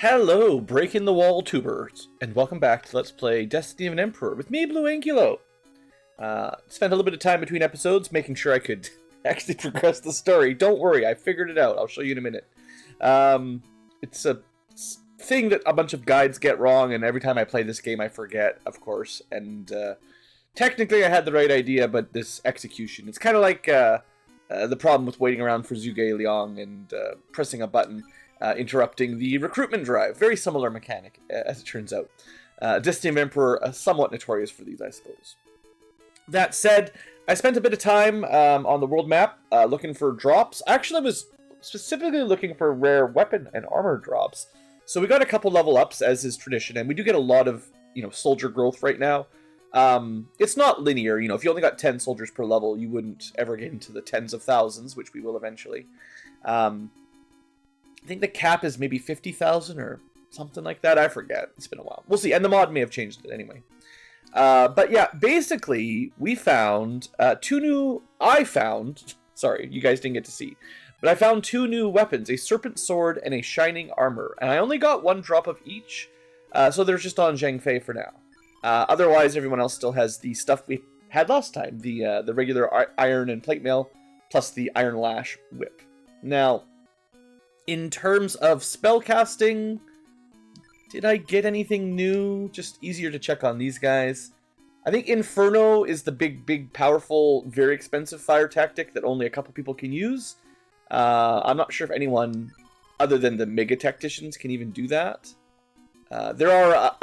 Hello, Breaking the Wall tubers, and welcome back to Let's Play Destiny of an Emperor with me, BlueAnkylo. Spent a little bit of time between episodes making sure I could actually progress the story. Don't worry, I figured it out. I'll show you in a minute. It's a thing that a bunch of guides get wrong, and every time I play this game I forget, of course. And technically I had the right idea, but this execution, it's kind of like the problem with waiting around for Zhuge Liang and pressing a button. Interrupting the recruitment drive. Very similar mechanic, as it turns out. Destiny of Emperor, somewhat notorious for these, I suppose. That said, I spent a bit of time on the world map looking for drops. Actually, I was specifically looking for rare weapon and armor drops. So we got a couple level ups, as is tradition, and we do get a lot of, soldier growth right now. It's not linear. If you only got 10 soldiers per level, you wouldn't ever get into the tens of thousands, which we will eventually. I think the cap is maybe 50,000 or something like that. I forget. It's been a while. We'll see. And the mod may have changed it anyway. But yeah, basically, we found sorry, you guys didn't get to see, but I found two new weapons, a serpent sword and a shining armor. And I only got one drop of each, so they're just on Jank for now. Otherwise, everyone else still has the stuff we had last time, the regular iron and plate mail, plus the iron lash whip. Now, in terms of spellcasting, did I get anything new? Just easier to check on these guys. I think Inferno is the big, powerful, very expensive fire tactic that only a couple people can use. I'm not sure if anyone other than the Mega Tacticians can even do that. I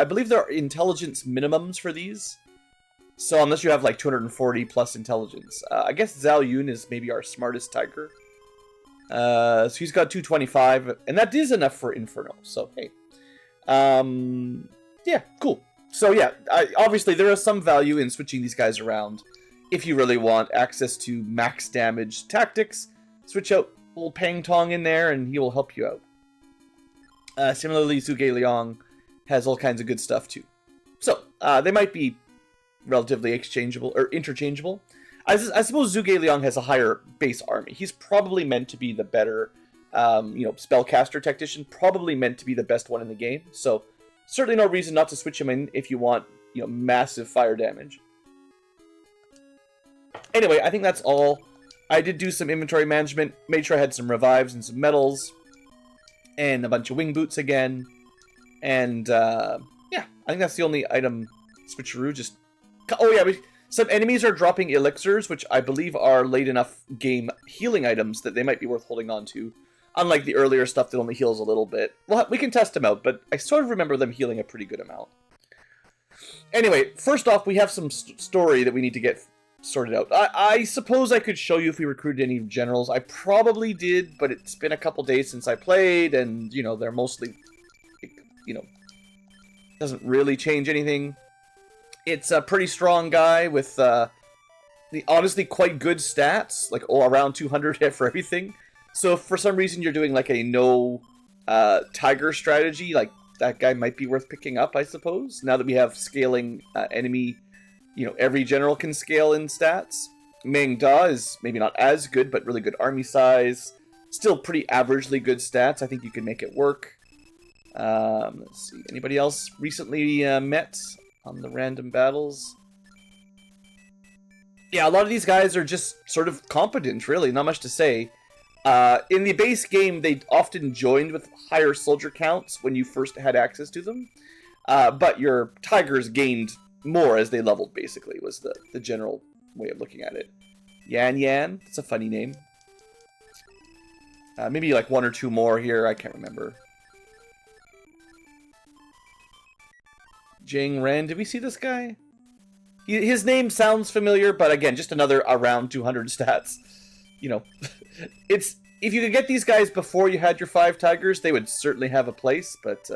believe there are intelligence minimums for these. So unless you have like 240 plus intelligence. I guess Zhao Yun is maybe our smartest tiger. So he's got 225, and that is enough for Inferno, so hey. Yeah, cool. So yeah, obviously there is some value in switching these guys around. If you really want access to max damage tactics, switch out old Pang Tong in there, and he will help you out. Similarly, Zhuge Liang has all kinds of good stuff too. So, they might be relatively exchangeable, or interchangeable. I suppose Zhuge Liang has a higher base army. He's probably meant to be the better, spellcaster tactician. Probably meant to be the best one in the game. So certainly no reason not to switch him in if you want, massive fire damage. Anyway, I think that's all. I did do some inventory management. Made sure I had some revives and some medals, and a bunch of wing boots again. And yeah, I think that's the only item switcheroo. Some enemies are dropping elixirs, which I believe are late enough game healing items that they might be worth holding on to. Unlike the earlier stuff that only heals a little bit. Well, we can test them out, but I sort of remember them healing a pretty good amount. Anyway, first off, we have some story that we need to get sorted out. I suppose I could show you if we recruited any generals. I probably did, but it's been a couple days since I played, and, they're mostly, doesn't really change anything. It's a pretty strong guy with the honestly quite good stats, like around 200 hit for everything. So if for some reason you're doing like a no tiger strategy, like that guy might be worth picking up, I suppose. Now that we have scaling enemy, every general can scale in stats. Meng Da is maybe not as good, but really good army size. Still pretty averagely good stats. I think you can make it work. Let's see. Anybody else recently met on the random battles? Yeah, a lot of these guys are just sort of competent, really. Not much to say. In the base game, they often joined with higher soldier counts when you first had access to them. But your tigers gained more as they leveled, basically, was the general way of looking at it. Yan, that's a funny name. Maybe like one or two more here, I can't remember. Jing Ren, did we see this guy? His name sounds familiar, but again, just another around 200 stats. It's if you could get these guys before you had your 5 tigers, they would certainly have a place, but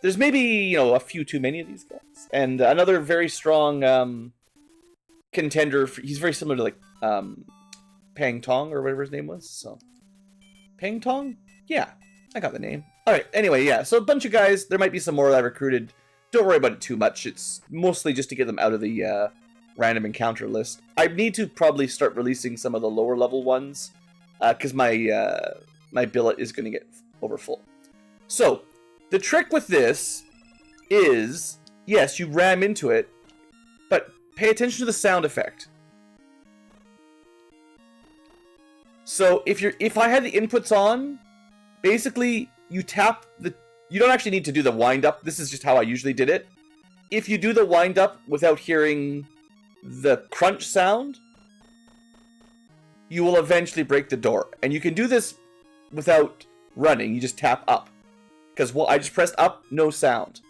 there's maybe, a few too many of these guys. And another very strong contender, he's very similar to, like, Pang Tong, or whatever his name was, so... Pang Tong? Yeah, I got the name. Alright, anyway, yeah, so a bunch of guys, there might be some more that I recruited. Don't worry about it too much. It's mostly just to get them out of the random encounter list. I need to probably start releasing some of the lower level ones because my billet is going to get over full. So The trick with this is, yes, you ram into it, but pay attention to the sound effect. So if I had the inputs on, basically you tap the... You don't actually need to do the wind up. This is just how I usually did it. If you do the wind up without hearing the crunch sound, you will eventually break the door. And you can do this without running. You just tap up. Because I just pressed up, no sound.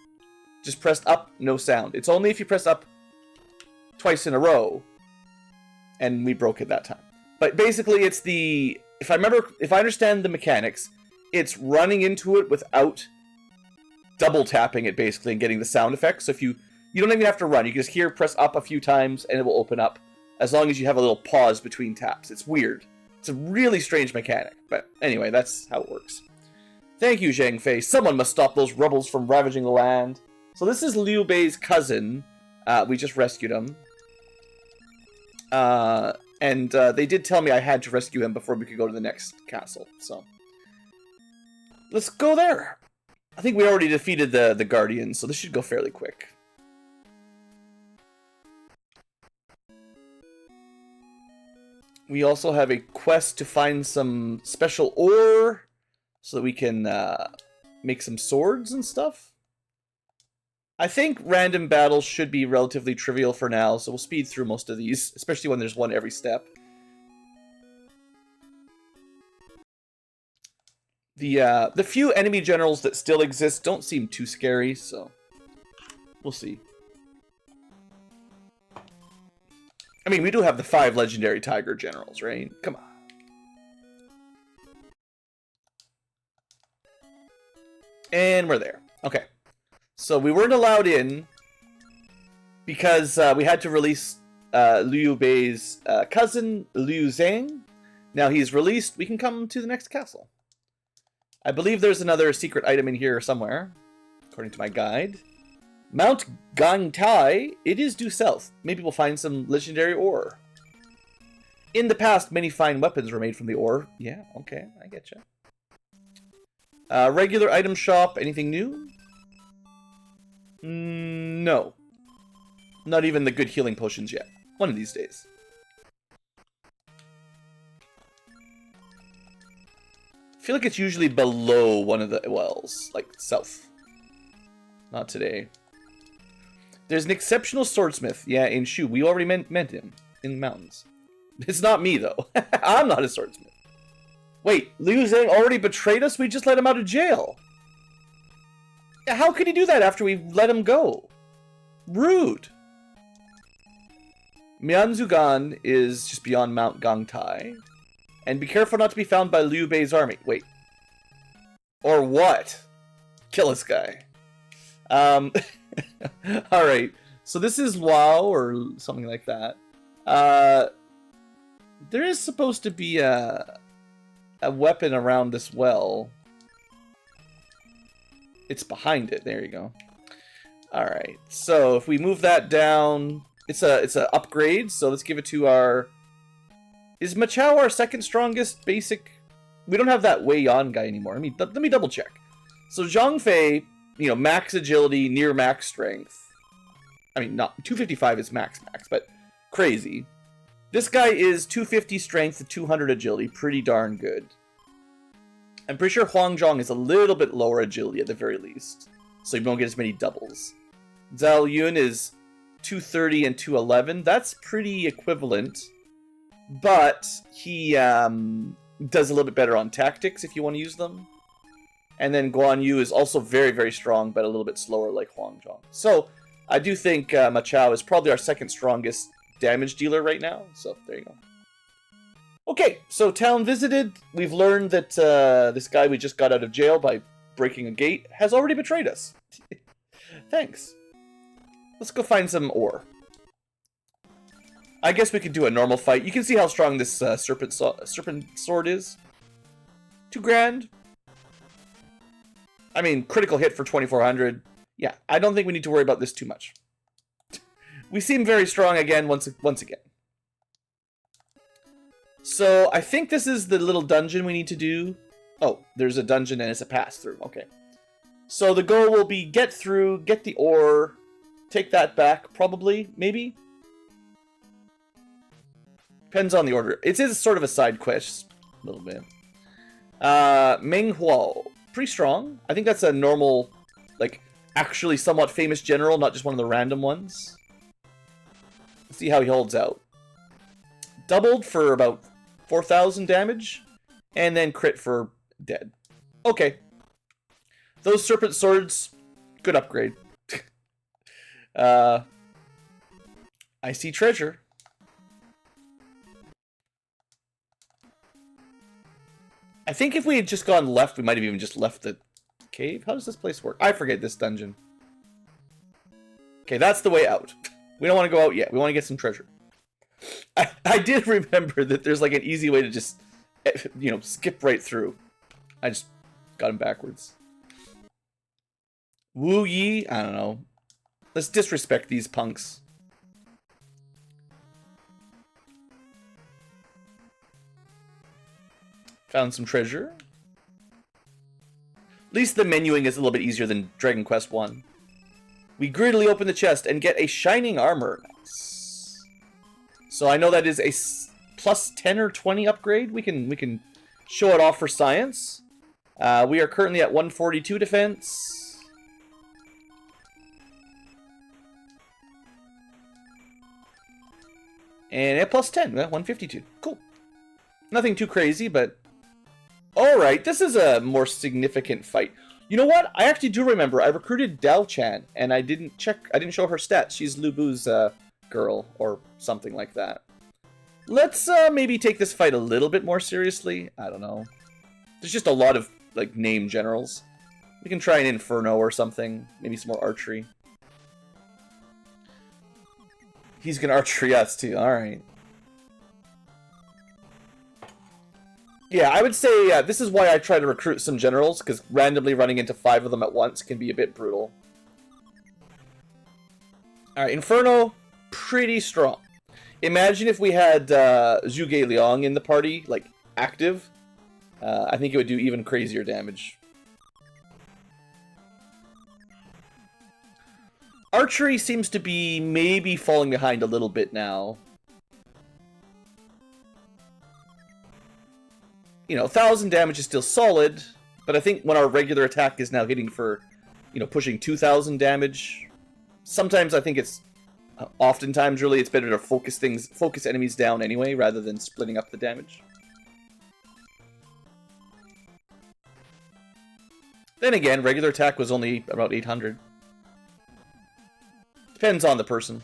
Just pressed up, no sound. It's only if you press up twice in a row. And we broke it that time. But basically it's the... If I understand the mechanics, it's running into it without double tapping it basically and getting the sound effects. So if you don't even have to run. You can just press up a few times and it will open up. As long as you have a little pause between taps. It's weird. It's a really strange mechanic. But anyway, that's how it works. Thank you, Zhang Fei. Someone must stop those rebels from ravaging the land. So this is Liu Bei's cousin. We just rescued him. And they did tell me I had to rescue him before we could go to the next castle. So let's go there. I think we already defeated the Guardians, so this should go fairly quick. We also have a quest to find some special ore so that we can make some swords and stuff. I think random battles should be relatively trivial for now, so we'll speed through most of these, especially when there's one every step. The few enemy generals that still exist don't seem too scary, so we'll see. I mean, we do have the 5 legendary tiger generals, right? Come on. And we're there. Okay. So we weren't allowed in because we had to release Liu Bei's cousin, Liu Zhang. Now he's released, we can come to the next castle. I believe there's another secret item in here somewhere, according to my guide. Mount Gangtai, it is due south. Maybe we'll find some legendary ore. In the past, many fine weapons were made from the ore. Yeah, okay, I get you. Regular item shop, anything new? No. Not even the good healing potions yet. One of these days. I feel like it's usually below one of the wells, like south. Not today. There's an exceptional swordsmith, yeah, in Shu. We already met him in the mountains. It's not me, though. I'm not a swordsmith. Wait, Liu Zhang already betrayed us? We just let him out of jail. How could he do that after we let him go? Rude. Mianzugan is just beyond Mount Gangtai. And be careful not to be found by Liu Bei's army. Wait. Or what? Kill this guy. Alright. So this is Luo, or something like that. There is supposed to be a weapon around this well. It's behind it. There you go. Alright. So if we move that down... It's a upgrade, so let's give it to our... Is Machao our second strongest basic? We don't have that Wei Yan guy anymore. Let me double check. So Zhang Fei, max agility, near max strength. I mean, not 255 is max, but crazy. This guy is 250 strength to 200 agility, pretty darn good. I'm pretty sure Huangjong is a little bit lower agility at the very least, so you don't get as many doubles. Zhao Yun is 230 and 211. That's pretty equivalent. But he does a little bit better on tactics if you want to use them. And then Guan Yu is also very, very strong, but a little bit slower like Huangjong. So I do think Machao is probably our second strongest damage dealer right now. So there you go. Okay, so town visited. We've learned that this guy we just got out of jail by breaking a gate has already betrayed us. Thanks. Let's go find some ore. I guess we could do a normal fight. You can see how strong this serpent sword is. 2 grand. I mean, critical hit for 2400. Yeah, I don't think we need to worry about this too much. We seem very strong again once again. So I think this is the little dungeon we need to do. Oh, there's a dungeon and it's a pass-through. Okay. So the goal will be get through, get the ore, take that back, probably, maybe? Depends on the order. It is sort of a side quest, a little bit. Meng Huo, pretty strong. I think that's a normal, like, actually somewhat famous general, not just one of the random ones. Let's see how he holds out. Doubled for about 4,000 damage, and then crit for dead. Okay. Those serpent swords, good upgrade. I see treasure. I think if we had just gone left, we might have even just left the cave. How does this place work? I forget this dungeon. Okay, that's the way out. We don't want to go out yet. We want to get some treasure. I did remember that there's like an easy way to just, you know, skip right through. I just got him backwards. Wu Yi? I don't know. Let's disrespect these punks. Found some treasure. At least the menuing is a little bit easier than Dragon Quest 1. We greedily open the chest and get a shining armor. Nice. So I know that is a plus 10 or 20 upgrade. We can show it off for science. We are currently at 142 defense. And at plus 10, 152. Cool. Nothing too crazy, but... Alright, this is a more significant fight. You know what? I actually do remember. I recruited Dao Chan, and I didn't show her stats. She's Lu Bu's girl, or something like that. Let's maybe take this fight a little bit more seriously. I don't know. There's just a lot of, like, name generals. We can try an Inferno or something. Maybe some more archery. He's gonna archery us, too. Alright. Yeah, I would say this is why I try to recruit some generals, because randomly running into 5 of them at once can be a bit brutal. Alright, Inferno, pretty strong. Imagine if we had Zhuge Liang in the party, like, active. I think it would do even crazier damage. Archery seems to be maybe falling behind a little bit now. You know, 1,000 damage is still solid, but I think when our regular attack is now hitting for, you know, pushing 2,000 damage, sometimes I think it's, oftentimes really, it's better to focus enemies down anyway, rather than splitting up the damage. Then again, regular attack was only about 800. Depends on the person.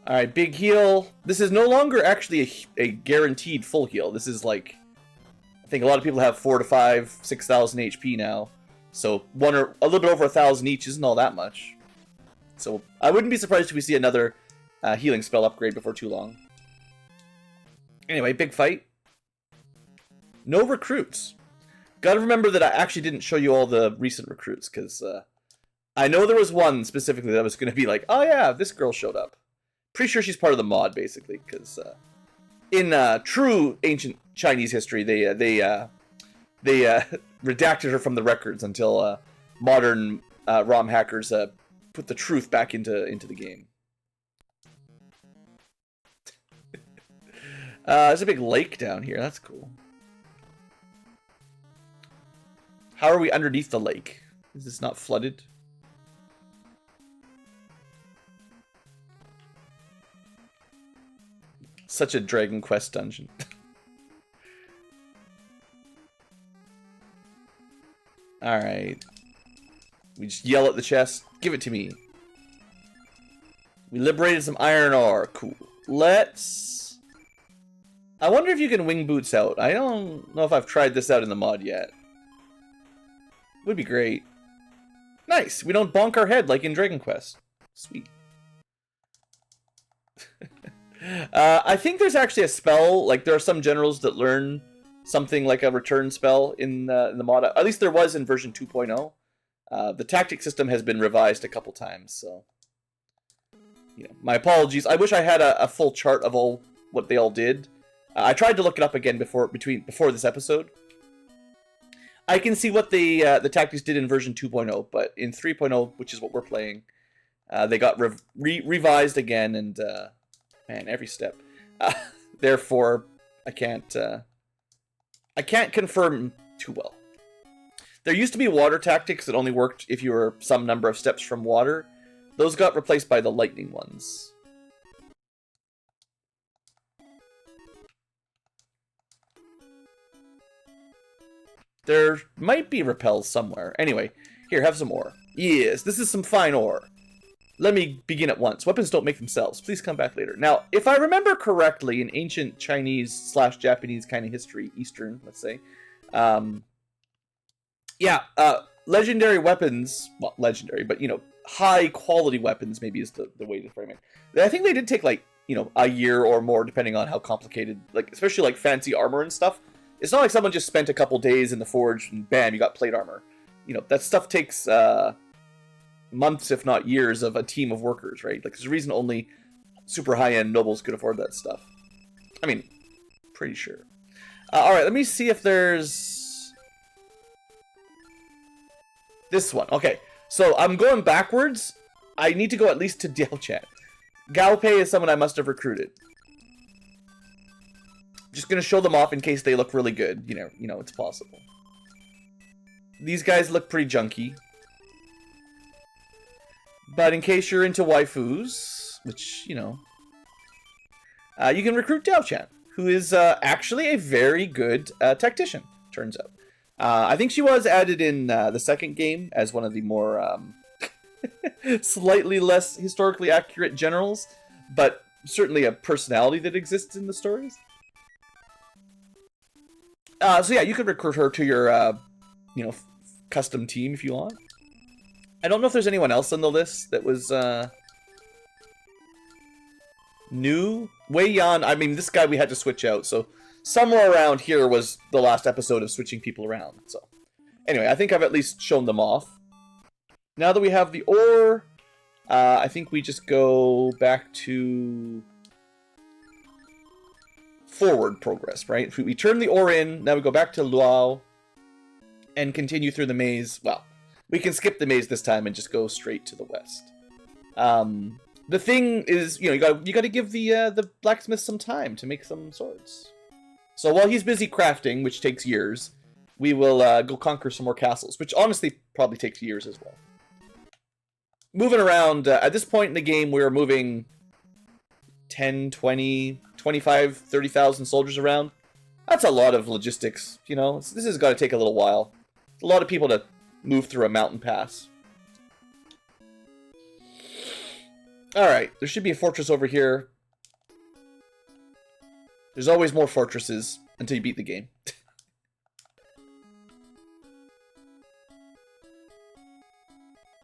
Alright, big heal. This is no longer actually a guaranteed full heal. This is like... I think a lot of people have 4 to 5, 6,000 HP now. So one or a little bit over 1,000 each isn't all that much. So I wouldn't be surprised if we see another healing spell upgrade before too long. Anyway, big fight. No recruits. Gotta remember that I actually didn't show you all the recent recruits, because I know there was one specifically that was going to be like, oh yeah, this girl showed up. Pretty sure she's part of the mod, basically, because in true ancient Chinese history, they redacted her from the records until modern ROM hackers put the truth back into the game. There's a big lake down here. That's cool. How are we underneath the lake? Is this not flooded? Such a Dragon Quest dungeon. Alright. We just yell at the chest. Give it to me. We liberated some iron ore. Cool. Let's... I wonder if you can wing boots out. I don't know if I've tried this out in the mod yet. Would be great. Nice. We don't bonk our head like in Dragon Quest. Sweet. I think there's actually a spell. Like, there are some generals that learn something like a return spell in the mod. At least there was in version 2.0. The tactic system has been revised a couple times, so... You know, my apologies. I wish I had a full chart of all what they all did. I tried to look it up again before this episode. I can see what the tactics did in version 2.0, but in 3.0, which is what we're playing, they got revised again, and man, every step. Therefore, I can't confirm too well. There used to be water tactics that only worked if you were some number of steps from water. Those got replaced by the lightning ones. There might be repels somewhere. Anyway, here, have some ore. Yes, this is some fine ore. Let me begin at once. Weapons don't make themselves. Please come back later. Now, if I remember correctly, in ancient Chinese/Japanese kind of history, Eastern, let's say, legendary weapons, well, legendary, but, you know, high-quality weapons maybe is the way to frame it. I think they did take, like, you know, a year or more, depending on how complicated, like, especially, like, fancy armor and stuff. It's not like someone just spent a couple days in the forge and bam, you got plate armor. You know, that stuff takes months, if not years, of a team of workers, right? Like, there's a reason only super high-end nobles could afford that stuff. I mean, pretty sure. Alright, let me see if there's... this one. Okay, so I'm going backwards. I need to go at least to Diao-chan. Gaopei is someone I must have recruited. Just gonna show them off in case they look really good. You know, it's possible. These guys look pretty junky. But in case you're into waifus, which, you know, you can recruit Diao-chan, who is actually a very good tactician, turns out. I think she was added in the second game as one of the more slightly less historically accurate generals, but certainly a personality that exists in the stories. So yeah, you could recruit her to your, you know, custom team if you want. I don't know if there's anyone else on the list that was new. Wei Yan, I mean, this guy we had to switch out, so somewhere around here was the last episode of switching people around. So anyway, I think I've at least shown them off. Now that we have the ore, I think we just go back to forward progress, right? We turn the ore in, now we go back to Luao and continue through the maze. Well, we can skip the maze this time and just go straight to the west. The thing is, you know, you got to give the blacksmith some time to make some swords. So while he's busy crafting, which takes years, we will go conquer some more castles, which honestly probably takes years as well. Moving around, at this point in the game, we're moving 10, 20, 25, 30,000 soldiers around. That's a lot of logistics, you know. This has got to take a little while. A lot of people to move through a mountain pass. Alright, there should be a fortress over here. There's always more fortresses until you beat the game.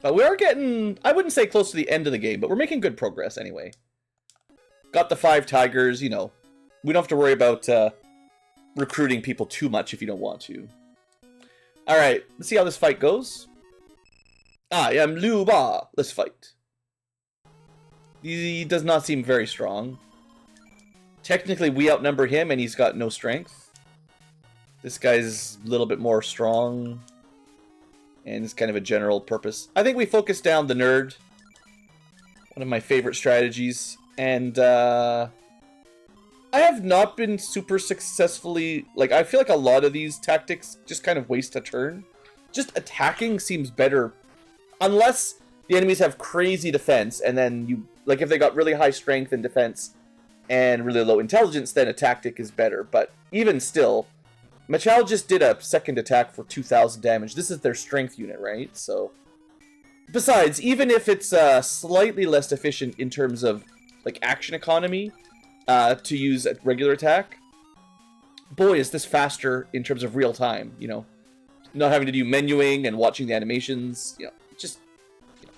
But we are getting, I wouldn't say close to the end of the game, but we're making good progress anyway. Got the 5 tigers, you know. We don't have to worry about recruiting people too much if you don't want to. Alright, let's see how this fight goes. I am Liu Ba. Let's fight. He does not seem very strong. Technically, we outnumber him and he's got no strength. This guy's a little bit more strong. And it's kind of a general purpose. I think we focus down the nerd. One of my favorite strategies. And I have not been super successfully... Like, I feel like a lot of these tactics just kind of waste a turn. Just attacking seems better. Unless the enemies have crazy defense, and then you... Like, if they got really high strength and defense and really low intelligence, then a tactic is better. But even still, Machal just did a second attack for 2,000 damage. This is their strength unit, right? So... Besides, even if it's slightly less efficient in terms of, like, action economy... to use a regular attack, boy, is this faster in terms of real time, you know. Not having to do menuing and watching the animations, you know, just, you know.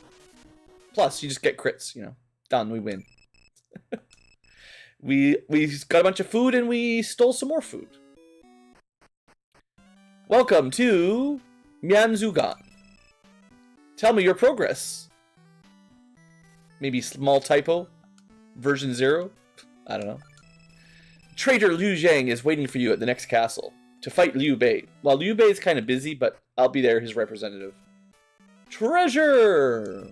Plus, you just get crits, you know. Done, we win. we got a bunch of food and we stole some more food. Welcome to Mianzugan. Tell me your progress. Maybe small typo? Version 0? I don't know. Traitor Liu Zhang is waiting for you at the next castle. to fight Liu Bei. Well, Liu Bei is kind of busy, but I'll be there, his representative. Treasure!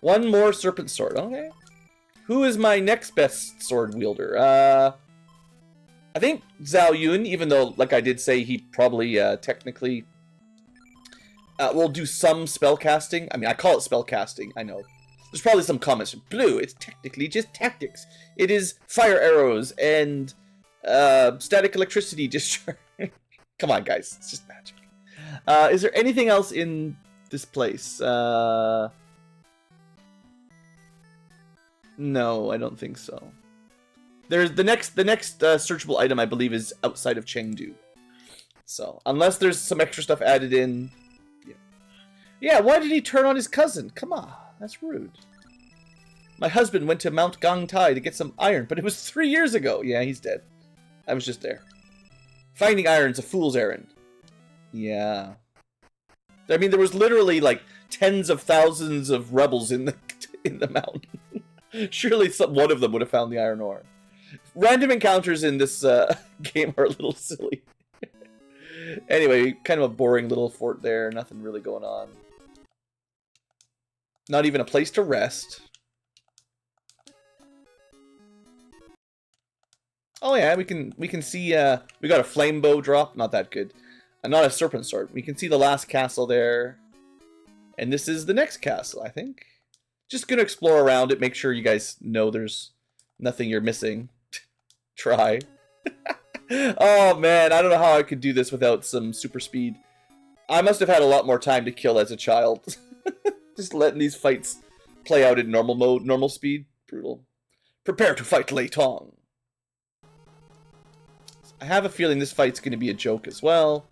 One more serpent sword. Okay. Who is my next best sword wielder? I think Zhao Yun, even though, like I did say, he probably technically will do some spell casting. I mean, I call it spell casting, I know. There's probably some comments. Blue, it's technically just tactics. It is fire arrows and static electricity discharge. Come on, guys. It's just magic. Is there anything else in this place? No, I don't think so. There's the next searchable item, I believe, is outside of Chengdu. So, unless there's some extra stuff added in. Yeah, why did he turn on his cousin? Come on, that's rude. My husband went to Mount Gangtai to get some iron, but it was 3 years ago. Yeah, he's dead. I was just there. Finding iron's a fool's errand. Yeah. I mean, there was literally like tens of thousands of rebels in the mountain. Surely one of them would have found the iron ore. Random encounters in this game are a little silly. Anyway, kind of a boring little fort there. Nothing really going on. Not even a place to rest. Oh yeah, we can see we got a flame bow drop. Not that good. Not a serpent sword. We can see the last castle there. And this is the next castle, I think. Just gonna explore around it, make sure you guys know there's nothing you're missing. Try. Oh man, I don't know how I could do this without some super speed. I must have had a lot more time to kill as a child. Just letting these fights play out in normal mode, normal speed. Brutal. Prepare to fight Lei Tong. I have a feeling this fight's going to be a joke as well.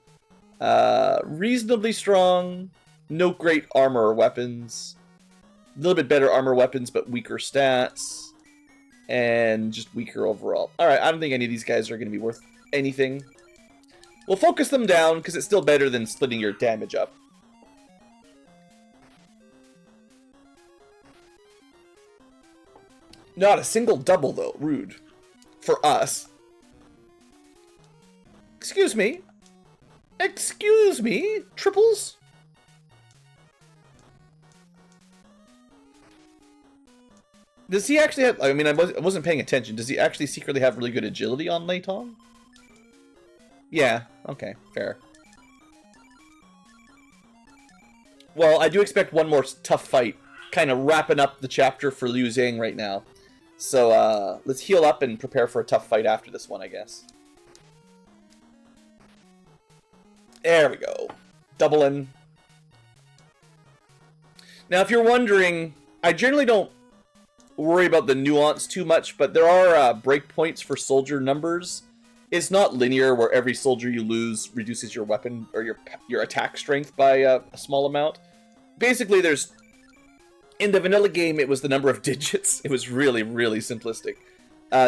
Reasonably strong. No great armor or weapons. A little bit better armor weapons, but weaker stats. And just weaker overall. Alright, I don't think any of these guys are going to be worth anything. We'll focus them down, because it's still better than splitting your damage up. Not a single double, though. Rude. For us. Excuse me? Excuse me? Triples? Does he actually have... I mean, I wasn't paying attention. Does he actually secretly have really good agility on Lei Tong? Yeah. Okay. Fair. Well, I do expect one more tough fight. Kind of wrapping up the chapter for Liu Zhang right now. So, let's heal up and prepare for a tough fight after this one, I guess. There we go. Double in. Now, if you're wondering, I generally don't worry about the nuance too much, but there are breakpoints for soldier numbers. It's not linear, where every soldier you lose reduces your weapon or your attack strength by a small amount. Basically, there's... In the vanilla game, it was the number of digits. It was really, really simplistic.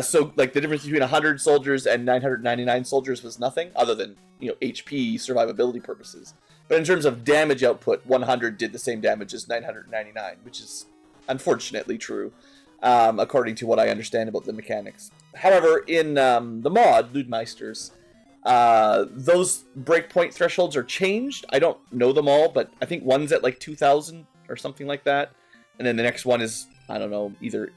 So, like, the difference between 100 soldiers and 999 soldiers was nothing, other than, you know, HP, survivability purposes. But in terms of damage output, 100 did the same damage as 999, which is unfortunately true, according to what I understand about the mechanics. However, in the mod, Ludmeisters, those breakpoint thresholds are changed. I don't know them all, but I think one's at like 2,000 or something like that. And then the next one is, I don't know, either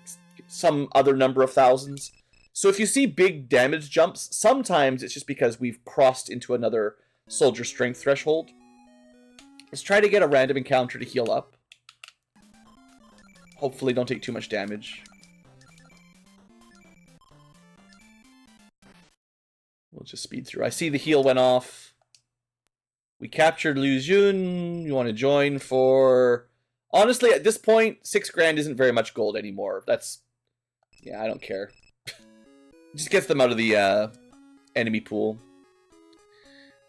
some other number of thousands. So if you see big damage jumps, sometimes it's just because we've crossed into another soldier strength threshold. Let's try to get a random encounter to heal up. Hopefully don't take too much damage. We'll just speed through. I see the heal went off. We captured Liu Jun. You want to join for... Honestly, at this point, 6 grand isn't very much gold anymore. That's... Yeah, I don't care. Just gets them out of the enemy pool.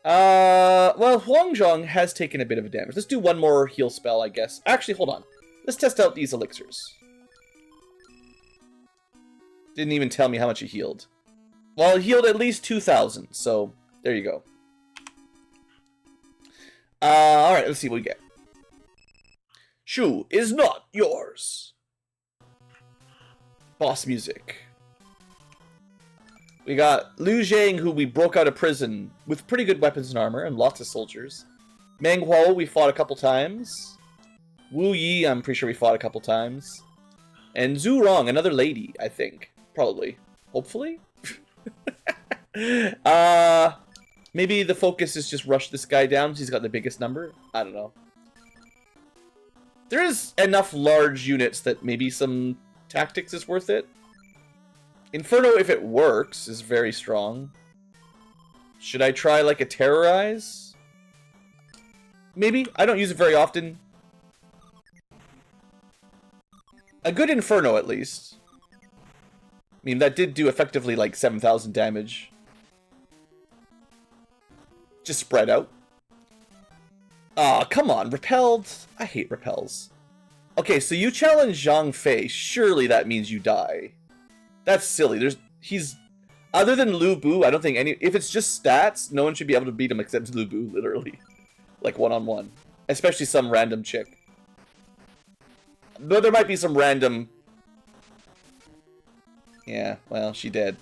Well, Huangzhong has taken a bit of a damage. Let's do one more heal spell, I guess. Actually, hold on. Let's test out these elixirs. Didn't even tell me how much he healed. Well, he healed at least 2,000, so there you go. Alright, let's see what we get. Shu is not yours. Boss music. We got Liu Zhang, who we broke out of prison with pretty good weapons and armor and lots of soldiers. Meng Huo, we fought a couple times. Wu Yi, I'm pretty sure we fought a couple times. And Zhu Rong, another lady, I think. Probably. Hopefully? Maybe the focus is just rush this guy down. He's got the biggest number. I don't know. There is enough large units that maybe some tactics is worth it. Inferno, if it works, is very strong. Should I try like a terrorize? Maybe. I don't use it very often. A good Inferno, at least. I mean, that did do effectively like 7,000 damage. Just spread out. Aw, come on. Repelled? I hate repels. Okay, so you challenge Zhang Fei. Surely that means you die. That's silly. He's... Other than Lu Bu, I don't think any... If it's just stats, no one should be able to beat him except Lu Bu, literally. Like, one-on-one. Especially some random chick. Though there might be some random... Yeah, well, she did.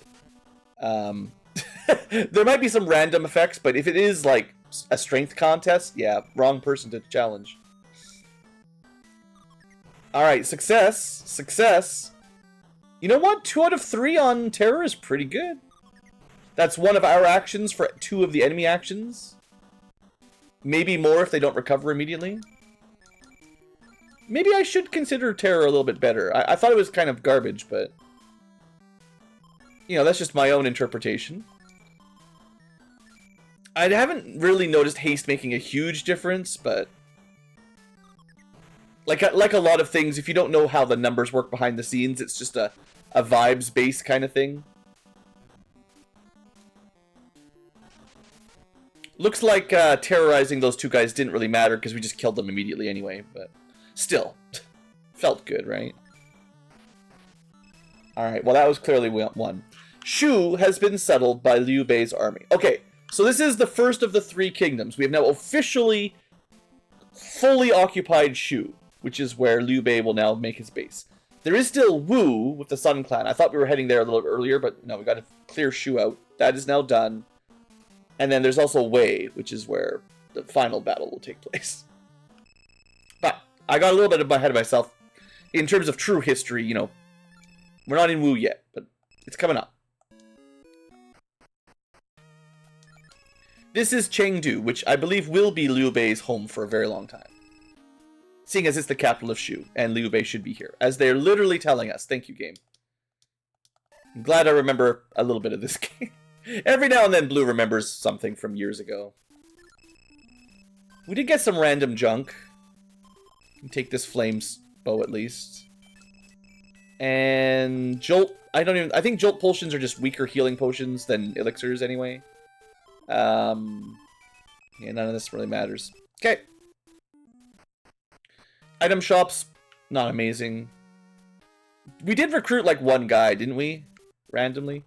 There might be some random effects, but if it is, like, a strength contest, yeah, wrong person to challenge. Alright, success. Success. You know what? 2 out of 3 on terror is pretty good. That's one of our actions for 2 of the enemy actions. Maybe more if they don't recover immediately. Maybe I should consider terror a little bit better. I thought it was kind of garbage, but... You know, that's just my own interpretation. I haven't really noticed haste making a huge difference, but... Like a lot of things, if you don't know how the numbers work behind the scenes, it's just a vibes-based kind of thing. Looks like terrorizing those 2 guys didn't really matter because we just killed them immediately anyway, but still, felt good, right? Alright, well that was clearly one. Shu has been settled by Liu Bei's army. Okay, so this is the first of the 3 kingdoms. We have now officially fully occupied Shu, which is where Liu Bei will now make his base. There is still Wu with the Sun Clan. I thought we were heading there a little bit earlier, but no, we got to clear Shu out. That is now done. And then there's also Wei, which is where the final battle will take place. But I got a little bit ahead of myself. In terms of true history, you know, we're not in Wu yet, but it's coming up. This is Chengdu, which I believe will be Liu Bei's home for a very long time. Seeing as it's the capital of Shu, and Liu Bei should be here. As they're literally telling us. Thank you, game. I'm glad I remember a little bit of this game. Every now and then Blue remembers something from years ago. We did get some random junk. Take this flames bow at least. And Jolt, I think Jolt potions are just weaker healing potions than elixirs anyway. Yeah, none of this really matters. Okay. Item shops, not amazing. We did recruit like 1 guy, didn't we? Randomly.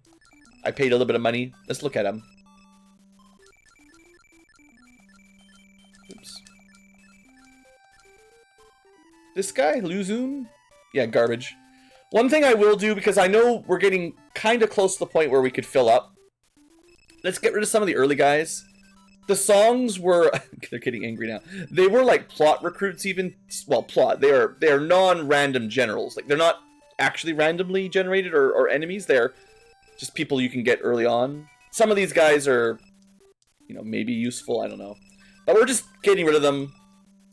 I paid a little bit of money. Let's look at him. Oops. This guy, Luzun? Yeah, garbage. One thing I will do, because I know we're getting kind of close to the point where we could fill up. Let's get rid of some of the early guys. The songs were... They're getting angry now. They were like plot recruits even. Well, plot. They are non-random generals. Like, they're not actually randomly generated or enemies. They're just people you can get early on. Some of these guys are, you know, maybe useful. I don't know. But we're just getting rid of them.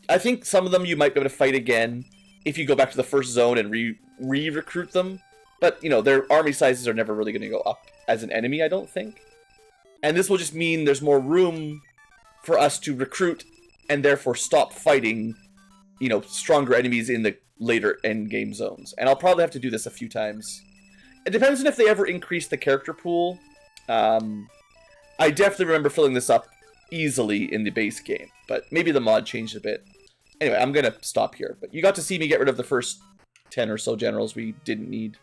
I think some of them you might be able to fight again if you go back to the first zone and re-recruit them. But, you know, their army sizes are never really going to go up as an enemy, I don't think. And this will just mean there's more room for us to recruit and therefore stop fighting, you know, stronger enemies in the later endgame zones. And I'll probably have to do this a few times. It depends on if they ever increase the character pool. I definitely remember filling this up easily in the base game, but maybe the mod changed a bit. Anyway, I'm going to stop here. But you got to see me get rid of the first 10 or so generals we didn't need.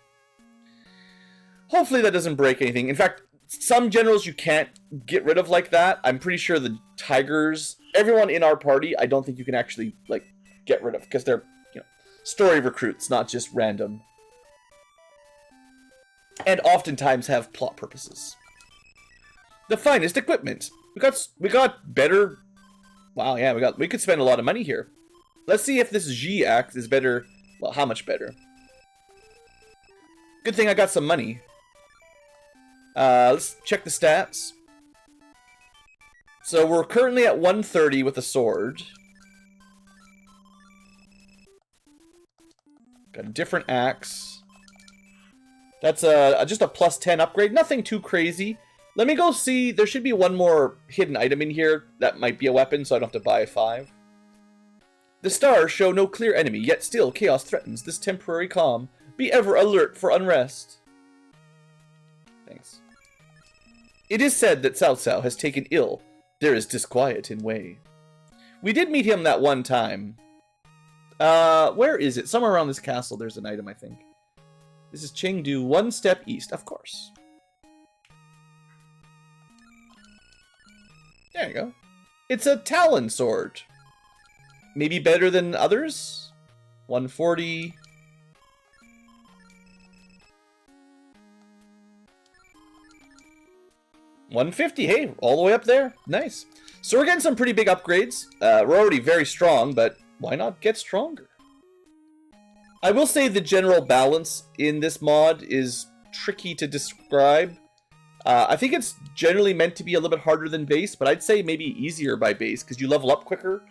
Hopefully that doesn't break anything. In fact, some generals you can't get rid of like that. I'm pretty sure the Tigers, everyone in our party, I don't think you can actually, like, get rid of. Because they're, you know, story recruits, not just random. and oftentimes have plot purposes. The finest equipment. We got better. Wow, yeah, we could spend a lot of money here. Let's see if this G axe is better. Well, how much better? Good thing I got some money. Let's check the stats. So we're currently at 130 with a sword. Got a different axe. That's just a plus 10 upgrade. Nothing too crazy. Let me go see. There should be one more hidden item in here that might be a weapon, so I don't have to buy 5. The stars show no clear enemy, yet still chaos threatens this temporary calm. Be ever alert for unrest. Thanks. It is said that Cao Cao has taken ill. There is disquiet in Wei. We did meet him that one time. Where is it? Somewhere around this castle there's an item, I think. This is Chengdu, 1 step east, of course. There you go. It's a Talon sword. Maybe better than others? 140. $150, hey, all the way up there. Nice. So we're getting some pretty big upgrades. We're already very strong, but why not get stronger? I will say the general balance in this mod is tricky to describe. I think it's generally meant to be a little bit harder than base, but I'd say maybe easier by base, because you level up quicker.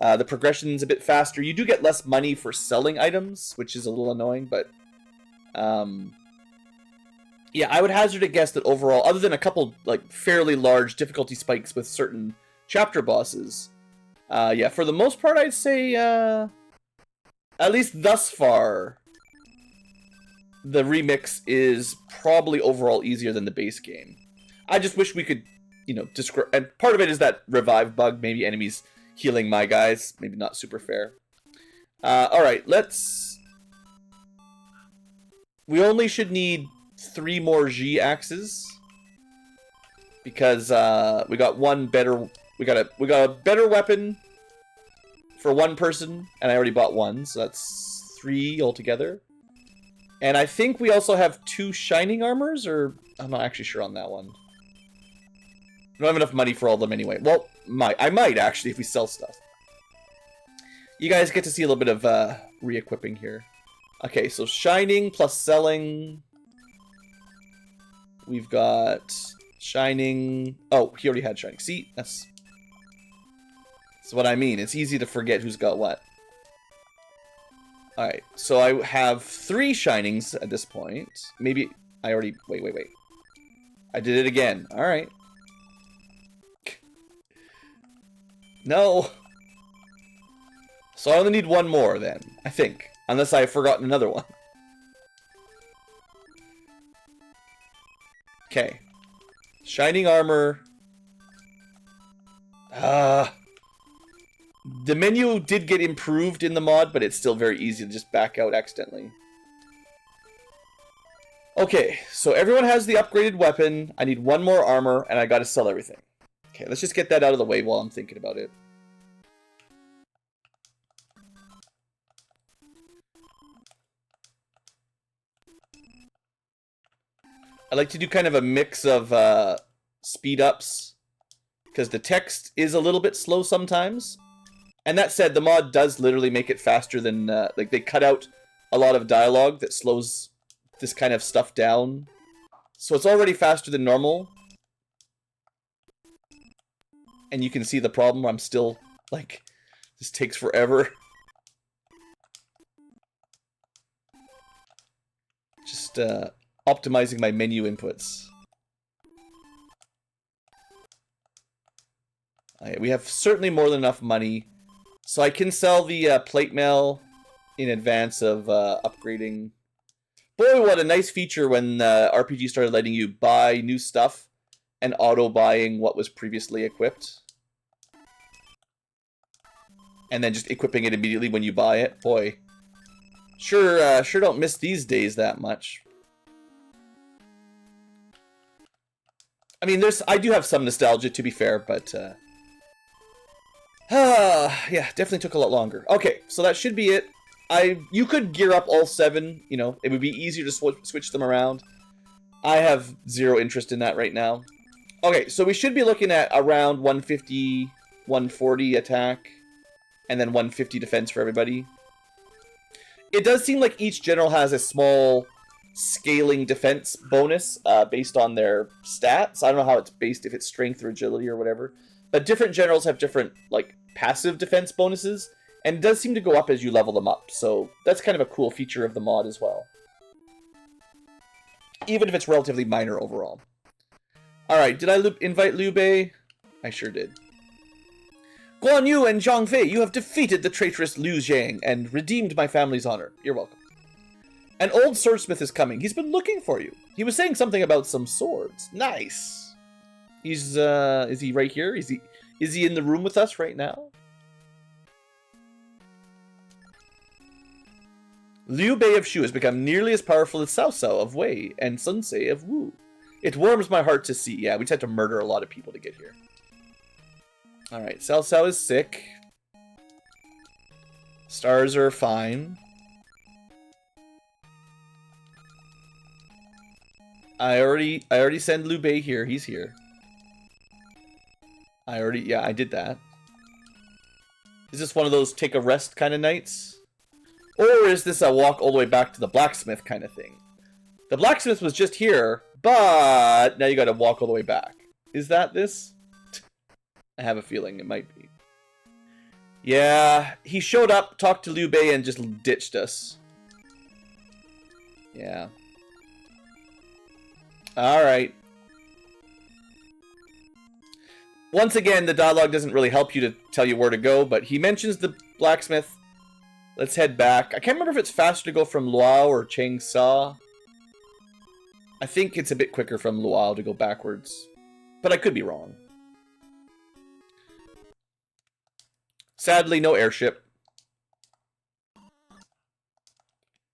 The progression's a bit faster. You do get less money for selling items, which is a little annoying, but... yeah, I would hazard a guess that overall, other than a couple like fairly large difficulty spikes with certain chapter bosses, yeah, for the most part, I'd say, at least thus far, the remix is probably overall easier than the base game. I just wish we could, you know, describe, and part of it is that revive bug, maybe enemies healing my guys, maybe not super fair. Alright, we only should need 3 more G axes, because we got one better. We got a better weapon for one person, and I already bought one, so that's 3 altogether. And I think we also have 2 shining armors, or I'm not actually sure on that one. We don't have enough money for all of them anyway. Well, I might actually if we sell stuff. You guys get to see a little bit of re-equipping here. Okay, so shining plus selling. We've got shining. Oh, he already had shining. See, that's what I mean. It's easy to forget who's got what. Alright, so I have 3 shinings at this point. Maybe I already... Wait. I did it again. Alright. No. So I only need 1 more then, I think. Unless I've forgotten another one. Okay. Shining armor. The menu did get improved in the mod, but it's still very easy to just back out accidentally. Okay, so everyone has the upgraded weapon. I need 1 more armor, and I gotta sell everything. Okay, let's just get that out of the way while I'm thinking about it. I like to do kind of a mix of speed ups, because the text is a little bit slow sometimes. And that said, the mod does literally make it faster than, like, they cut out a lot of dialogue that slows this kind of stuff down. So it's already faster than normal. And you can see the problem. I'm still, like, this takes forever. Just, optimizing my menu inputs. We have certainly more than enough money. So I can sell the plate mail in advance of upgrading. Boy, what a nice feature when RPG started letting you buy new stuff and auto-buying what was previously equipped. And then just equipping it immediately when you buy it. Boy, sure don't miss these days that much. I mean, I do have some nostalgia, to be fair, but yeah, definitely took a lot longer. Okay, so that should be it. You could gear up all 7, you know, it would be easier to switch them around. I have zero interest in that right now. Okay, so we should be looking at around 150, 140 attack, and then 150 defense for everybody. It does seem like each general has a small scaling defense bonus based on their stats. I don't know how it's based, if it's strength or agility or whatever. But different generals have different like passive defense bonuses, and it does seem to go up as you level them up. So that's kind of a cool feature of the mod as well. Even if it's relatively minor overall. Alright, did I invite Liu Bei? I sure did. Guan Yu and Zhang Fei, you have defeated the traitorous Liu Zhang and redeemed my family's honor. You're welcome. An old swordsmith is coming. He's been looking for you. He was saying something about some swords. Nice. He's, is he right here? Is he in the room with us right now? Liu Bei of Shu has become nearly as powerful as Cao Cao of Wei and Sun Ce of Wu. It warms my heart to see. Yeah, we just had to murder a lot of people to get here. Alright, Cao Cao is sick. Stars are fine. I already sent Liu Bei here. He's here. Yeah, I did that. Is this one of those take a rest kind of nights? Or is this a walk all the way back to the blacksmith kind of thing? The blacksmith was just here, but now you gotta walk all the way back. Is that this? I have a feeling it might be. Yeah, he showed up, talked to Liu Bei, and just ditched us. Yeah. Alright. Once again, the dialogue doesn't really help you to tell you where to go, but he mentions the blacksmith. Let's head back. I can't remember if it's faster to go from Luao or Changsha. I think it's a bit quicker from Luao to go backwards, but I could be wrong. Sadly, no airship.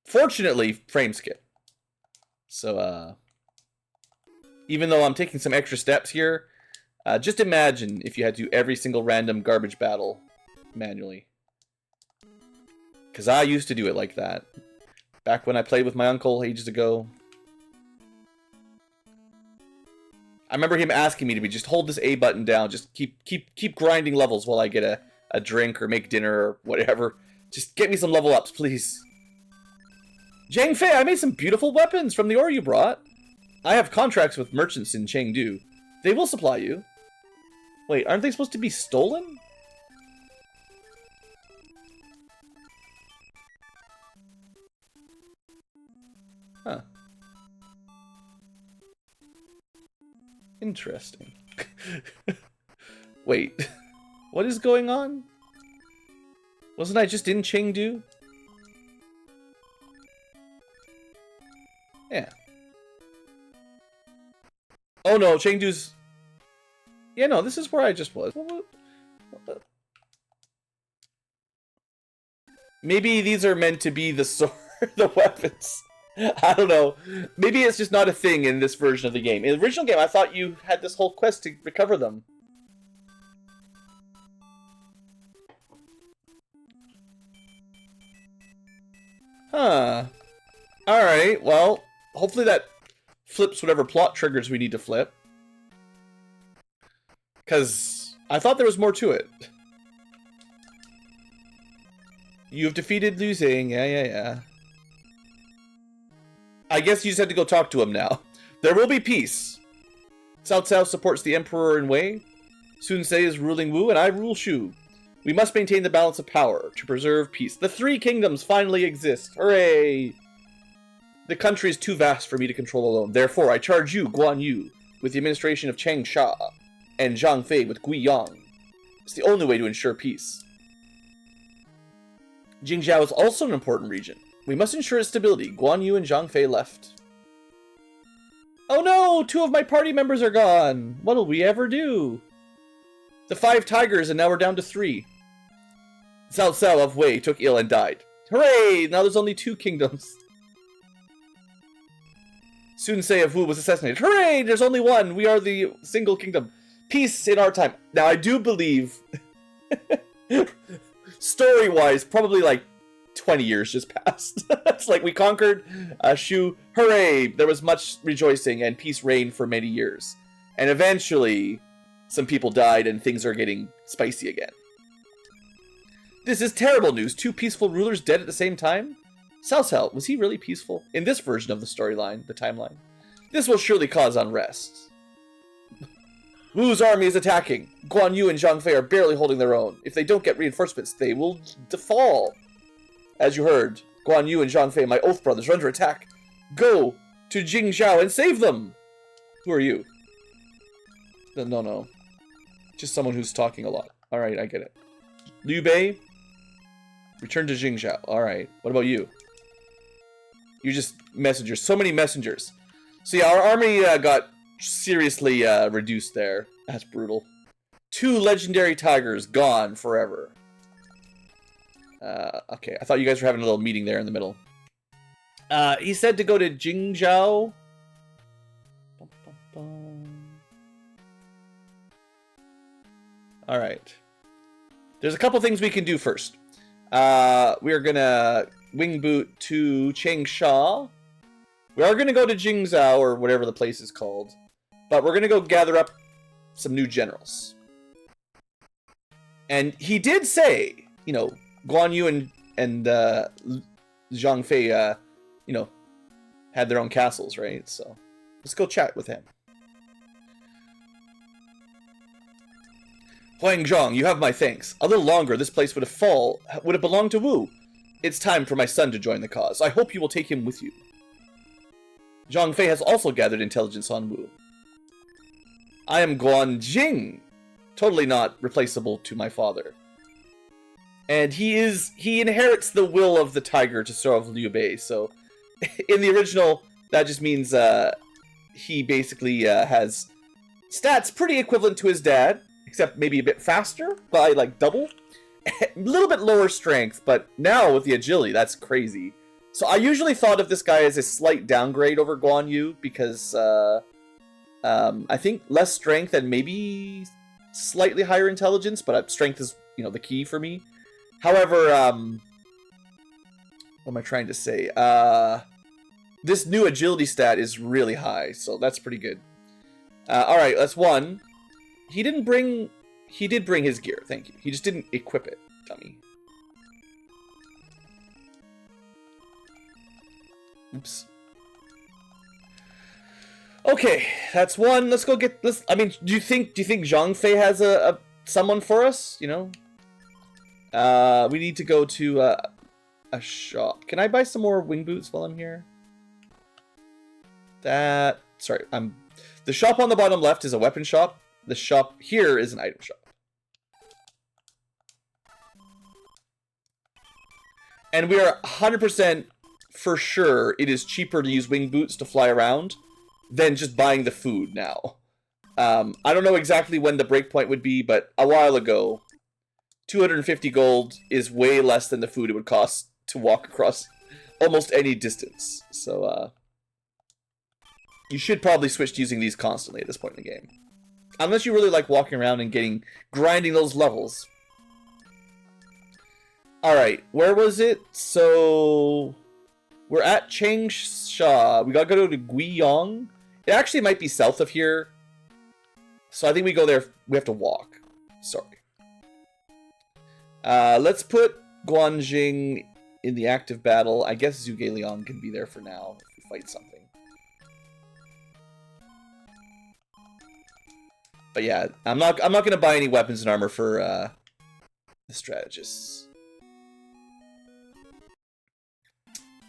Fortunately, frame skip. So, even though I'm taking some extra steps here, just imagine if you had to do every single random garbage battle manually. Because I used to do it like that. Back when I played with my uncle ages ago. I remember him asking me to just hold this A button down, just keep grinding levels while I get a drink or make dinner or whatever. Just get me some level ups, please. Zhang Fei, I made some beautiful weapons from the ore you brought. I have contracts with merchants in Chengdu. They will supply you. Wait, aren't they supposed to be stolen? Huh. Interesting. Wait, what is going on? Wasn't I just in Chengdu? Yeah. Oh no, Chengdu's... Yeah, no, this is where I just was. What? Maybe these are meant to be the sword, the weapons. I don't know. Maybe it's just not a thing in this version of the game. In the original game, I thought you had this whole quest to recover them. Huh. Alright, well, hopefully that flips whatever plot triggers we need to flip. Because I thought there was more to it. You've defeated Liu Zhang. Yeah. I guess you just had to go talk to him now. There will be peace. Cao Cao supports the Emperor in Wei. Sun Ce is ruling Wu, and I rule Shu. We must maintain the balance of power to preserve peace. The three kingdoms finally exist. Hooray! The country is too vast for me to control alone. Therefore, I charge you, Guan Yu, with the administration of Changsha, and Zhang Fei with Guiyang. It's the only way to ensure peace. Jingzhou is also an important region. We must ensure its stability. Guan Yu and Zhang Fei left. Oh no! 2 of my party members are gone! What'll we ever do? The 5 tigers, and now we're down to 3. Cao Cao of Wei took ill and died. Hooray! Now there's only 2 kingdoms. Sun Ce of Wu was assassinated. Hooray! There's only 1. We are the single kingdom. Peace in our time. Now I do believe, story-wise, probably like 20 years just passed. It's like we conquered Shu. Hooray! There was much rejoicing and peace reigned for many years. And eventually, some people died and things are getting spicy again. This is terrible news. 2 peaceful rulers dead at the same time? Cao Cao, was he really peaceful? In this version of the storyline, the timeline. This will surely cause unrest. Wu's army is attacking. Guan Yu and Zhang Fei are barely holding their own. If they don't get reinforcements, they will fall. As you heard, Guan Yu and Zhang Fei, my oath brothers, are under attack. Go to Jingzhou and save them! Who are you? No. Just someone who's talking a lot. Alright, I get it. Liu Bei, return to Jingzhou. Alright, what about you? You're just messengers. So many messengers. So yeah, our army got seriously reduced there. That's brutal. 2 legendary tigers gone forever. Okay, I thought you guys were having a little meeting there in the middle. He said to go to Jingzhou. Alright. There's a couple things we can do first. We are gonna wing boot to Changsha. We are gonna go to Jingzhou, or whatever the place is called. But we're gonna go gather up some new generals. And he did say, you know, Guan Yu and Zhang Fei, you know, had their own castles, right? So let's go chat with him. Huang Zhang, you have my thanks. A little longer, this place would have belonged to Wu. It's time for my son to join the cause. I hope you will take him with you. Zhang Fei has also gathered intelligence on Wu. I am Guan Jing, totally not replaceable to my father. And he inherits the will of the tiger to serve Liu Bei, so in the original, that just means he basically has stats pretty equivalent to his dad, except maybe a bit faster, by like double. A little bit lower strength, but now with the agility, that's crazy. So I usually thought of this guy as a slight downgrade over Guan Yu, because I think less strength and maybe slightly higher intelligence, but strength is, you know, the key for me. However, what am I trying to say? This new agility stat is really high, so that's pretty good. Alright, that's one. He did bring his gear, thank you. He just didn't equip it, dummy. Oops. Okay, that's one. Let's go get this. I mean, do you think Zhang Fei has a someone for us? You know, we need to go to a shop. Can I buy some more wing boots while I'm here? The shop on the bottom left is a weapon shop. The shop here is an item shop. And we are 100% for sure it is cheaper to use wing boots to fly around than just buying the food now. I don't know exactly when the breakpoint would be, but a while ago, 250 gold is way less than the food it would cost to walk across almost any distance. So, you should probably switch to using these constantly at this point in the game. Unless you really like walking around and grinding those levels. Alright, where was it? So, we're at Changsha. We gotta go to Guiyang. It actually might be south of here. So I think we go there, we have to walk. Sorry. Let's put Guanjing in the active battle. I guess Zhuge Liang can be there for now if we fight something. But yeah, I'm not gonna buy any weapons and armor for the strategists.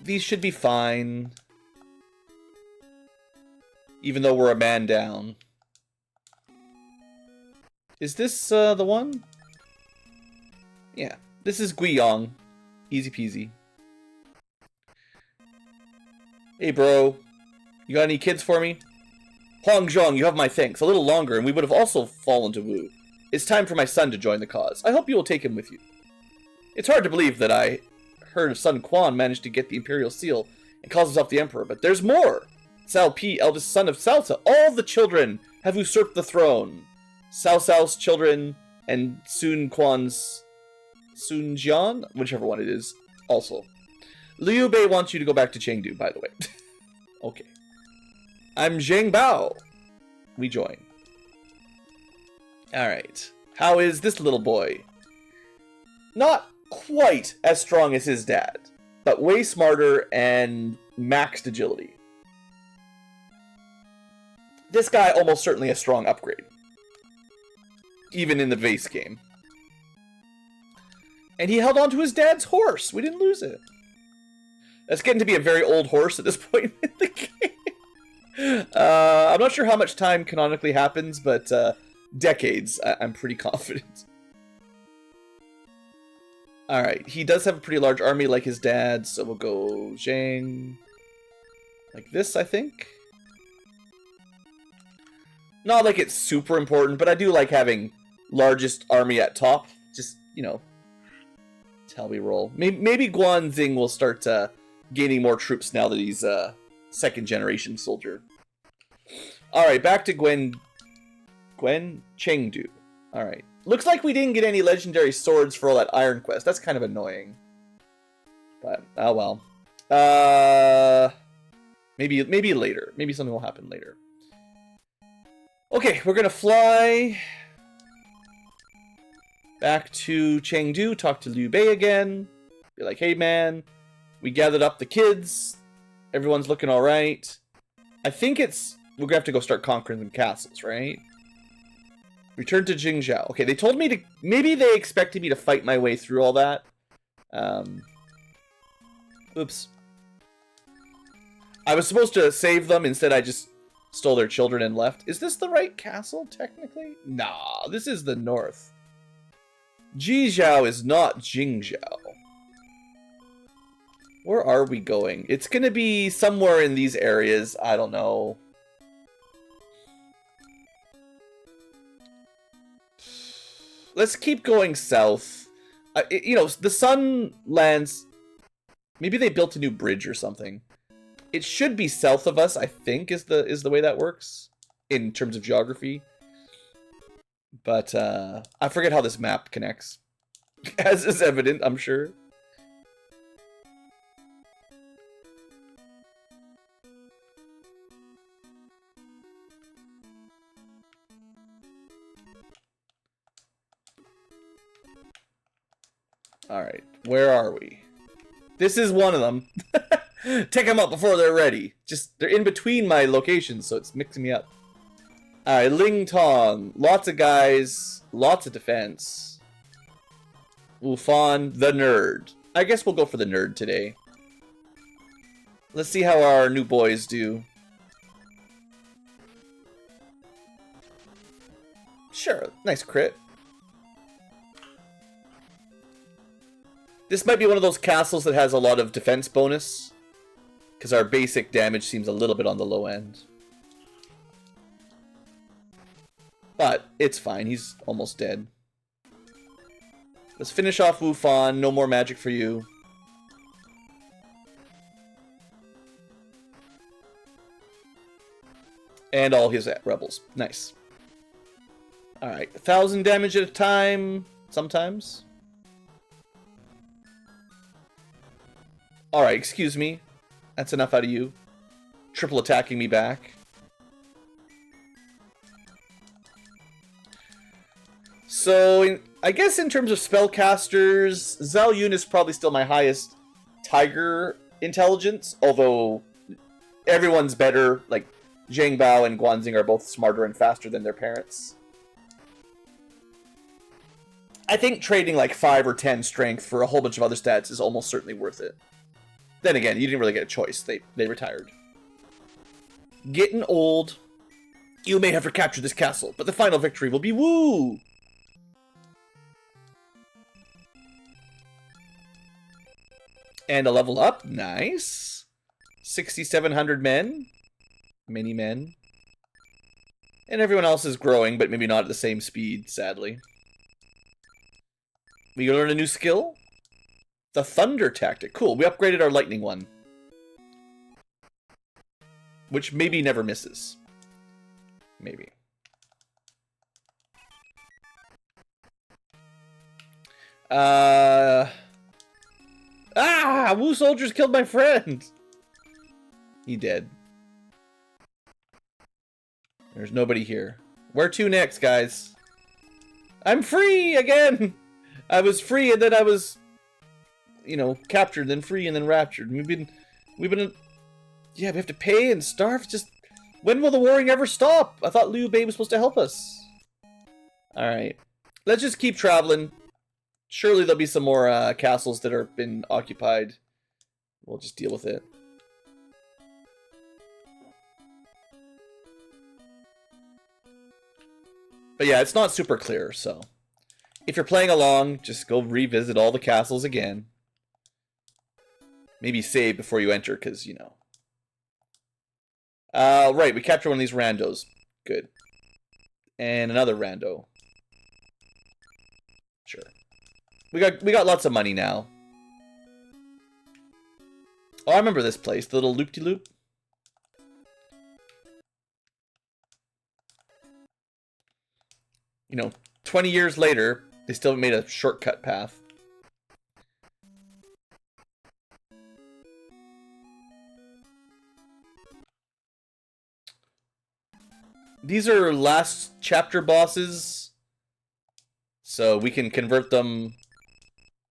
These should be fine. Even though we're a man down. Is this the one? Yeah, this is Guiyang. Easy peasy. Hey bro, you got any kids for me? Huang Zhong, you have my thanks. A little longer and we would have also fallen to Wu. It's time for my son to join the cause. I hope you will take him with you. It's hard to believe that I heard of son Quan managed to get the Imperial Seal and calls himself the Emperor, but there's more! Cao Pi, eldest son of Cao Cao, all the children have usurped the throne. Cao Cao's children and Sun Quan's Sun Jian, whichever one it is, Also. Liu Bei wants you to go back to Chengdu, by the way. Okay. I'm Zhang Bao. We join. Alright. How is this little boy? Not quite as strong as his dad, but way smarter and maxed agility. This guy almost certainly a strong upgrade. Even in the base game. And he held on to his dad's horse. We didn't lose it. That's getting to be a very old horse at this point in the game. I'm not sure how much time canonically happens, but decades, I'm pretty confident. Alright, he does have a pretty large army like his dad, so we'll go Zhang. Like this, I think. Not like it's super important, but I do like having largest army at top. Just, you know, that's how we roll. Maybe Guanxing will start gaining more troops now that he's a second generation soldier. Alright, back to Gwen Chengdu. Alright. Looks like we didn't get any legendary swords for all that Iron Quest. That's kind of annoying. But, oh well. Maybe later. Maybe something will happen later. Okay, we're gonna fly back to Chengdu, talk to Liu Bei again. Be like, hey man, we gathered up the kids. Everyone's looking alright. I think we're gonna have to go start conquering some castles, right? Return to Jingzhou. Okay, they told me to... Maybe they expected me to fight my way through all that. Oops. I was supposed to save them. Instead, I just stole their children and left. Is this the right castle, technically? Nah, this is the north. Jizhou is not Jingzhou. Where are we going? It's gonna be somewhere in these areas. I don't know. Let's keep going south. You know, the sun lands... Maybe they built a new bridge or something. It should be south of us, I think, is the way that works. In terms of geography. But, I forget how this map connects. As is evident, I'm sure. Alright, where are we? This is one of them. Take them up before they're ready. They're in between my locations, so it's mixing me up. Alright, Ling Tong. Lots of guys. Lots of defense. Wufan, the nerd. I guess we'll go for the nerd today. Let's see how our new boys do. Sure, nice crit. This might be one of those castles that has a lot of defense bonus. Because our basic damage seems a little bit on the low end. But it's fine, he's almost dead. Let's finish off Wufan, no more magic for you. And all his rebels. Nice. Alright, 1,000 damage at a time, sometimes. Alright, excuse me. That's enough out of you. Triple attacking me back. So, I guess in terms of spellcasters, Zhao Yun is probably still my highest Tiger intelligence, although everyone's better. Like, Zhang Bao and Guanxing are both smarter and faster than their parents. I think trading like 5 or 10 strength for a whole bunch of other stats is almost certainly worth it. Then again, you didn't really get a choice. They retired. Getting old. You may have recaptured this castle, but the final victory will be woo! And a level up. Nice. 6,700 men. Many men. And everyone else is growing, but maybe not at the same speed, sadly. We learn a new skill. The Thunder Tactic. Cool, we upgraded our Lightning one. Which maybe never misses. Maybe. Ah! Ah! Wu soldiers killed my friend! He dead. There's nobody here. Where to next, guys? I'm free again! I was free and then I was, you know, captured, then free and then raptured. We've been, yeah, we have to pay and starve. Just, when will the warring ever stop? I thought Liu Bei was supposed to help us. Alright. Let's just keep traveling. Surely there'll be some more castles that have been occupied. We'll just deal with it. But yeah, it's not super clear, so... If you're playing along, just go revisit all the castles again. Maybe save before you enter, because, you know. Right, we captured one of these randos. Good. And another rando. Sure. We got lots of money now. Oh, I remember this place, the little loop-de-loop. You know, 20 years later, they still haven't made a shortcut path. These are last chapter bosses, so we can convert them,